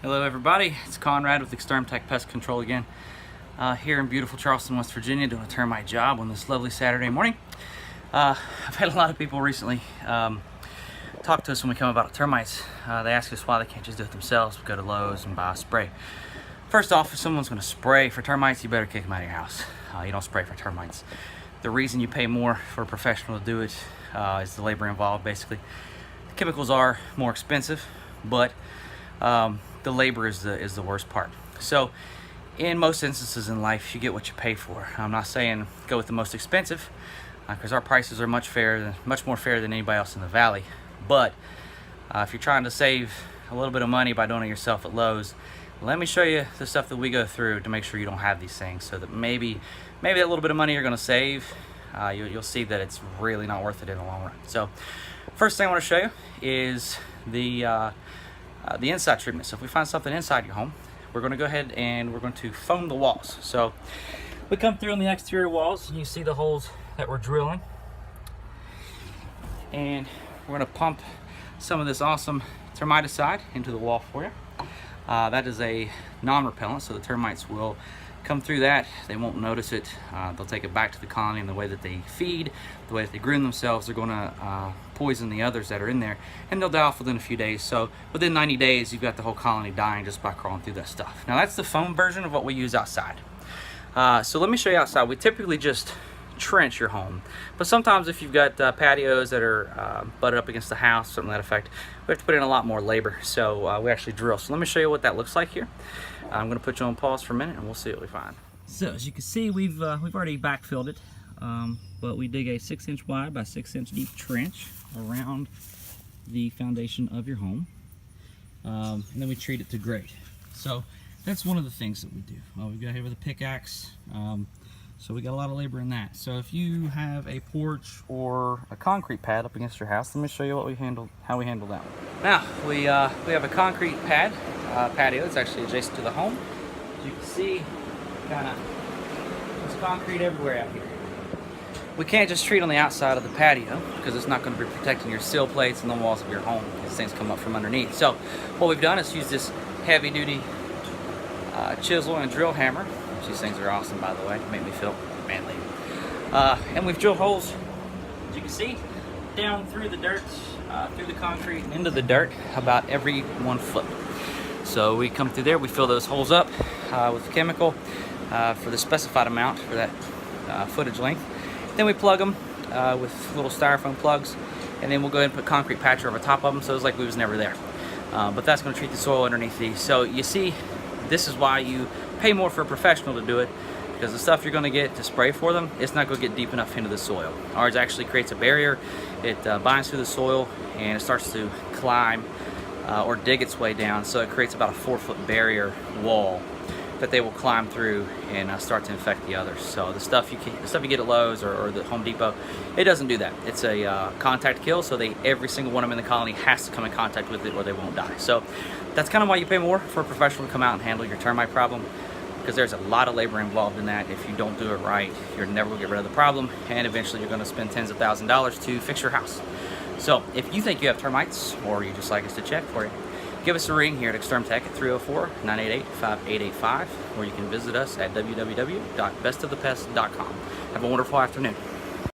Hello everybody, it's Conrad with Exterm-Tek Pest Control again, here in beautiful Charleston, West Virginia, doing a termite job on this lovely Saturday morning. I've had a lot of people recently talk to us when we come about termites. They ask us why they can't just do it themselves. We go to Lowe's and buy a spray. First off, if someone's going to spray for termites, you better kick them out of your house. You don't spray for termites. The reason you pay more for a professional to do it is the labor involved, basically. The chemicals are more expensive, but the labor is the worst part. So in most instances in life, you get what you pay for. I'm not saying go with the most expensive, because our prices are much more fair than anybody else in the valley. But if you're trying to save a little bit of money by doing it yourself at Lowe's, let me show you the stuff that we go through to make sure you don't have these things, so that maybe that little bit of money you're going to save, you'll see that it's really not worth it in the long run. So first thing I want to show you is the inside treatment. So if we find something inside your home, we're going to go ahead and we're going to foam the walls. So we come through on the exterior walls and you see the holes that we're drilling, and we're going to pump some of this awesome termiticide into the wall for you. That is a non-repellent, so the termites will come through that. They won't notice it. They'll take it back to the colony, and the way that they feed, the way that they groom themselves, they're going to poison the others that are in there, and they'll die off within a few days. So within 90 days, you've got the whole colony dying just by crawling through that stuff. Now that's the foam version of what we use outside. So let me show you outside. We typically just trench your home, but sometimes if you've got patios that are butted up against the house, something to that effect, we have to put in a lot more labor, so we actually drill. So let me show you what that looks like here. I'm going to put you on pause for a minute and we'll see what we find. So as you can see, we've already backfilled it, but we dig a 6-inch wide by 6-inch deep trench around the foundation of your home, and then we treat it to grade. So that's one of the things that we do. We've got here with a pickaxe. So we got a lot of labor in that. So if you have a porch or a concrete pad up against your house, let me show you how we handle that one. Now we have a concrete pad patio. It's actually adjacent to the home. As you can see, there's concrete everywhere out here. We can't just treat on the outside of the patio because it's not going to be protecting your sill plates and the walls of your home. These things come up from underneath. So what we've done is use this heavy-duty chisel and drill hammer. These things are awesome, by the way, to make me feel manly. And we've drilled holes, as you can see, down through the dirt, through the concrete, and into the dirt about every 1 foot. So we come through there, we fill those holes up with chemical for the specified amount for that footage length. Then we plug them with little styrofoam plugs, and then we'll go ahead and put concrete patch over top of them, so it's like we was never there. But that's going to treat the soil underneath these. So you see, this is why you pay more for a professional to do it, because the stuff you're going to get to spray for them, it's not going to get deep enough into the soil. Ours actually creates a barrier. It binds through the soil and it starts to climb or dig its way down, so it creates about a 4-foot barrier wall that they will climb through and start to infect the others. So the stuff you get at Lowe's or the Home Depot, it doesn't do that. It's a contact kill, so every single one of them in the colony has to come in contact with it or they won't die. So that's kind of why you pay more for a professional to come out and handle your termite problem, because there's a lot of labor involved in that. If you don't do it right, you're never going to get rid of the problem, and eventually you're going to spend tens of thousands of dollars to fix your house. So if you think you have termites, or you just like us to check for you, give us a ring here at Exterm-Tek at 304-988-5885, or you can visit us at www.bestofthepest.com. Have a wonderful afternoon.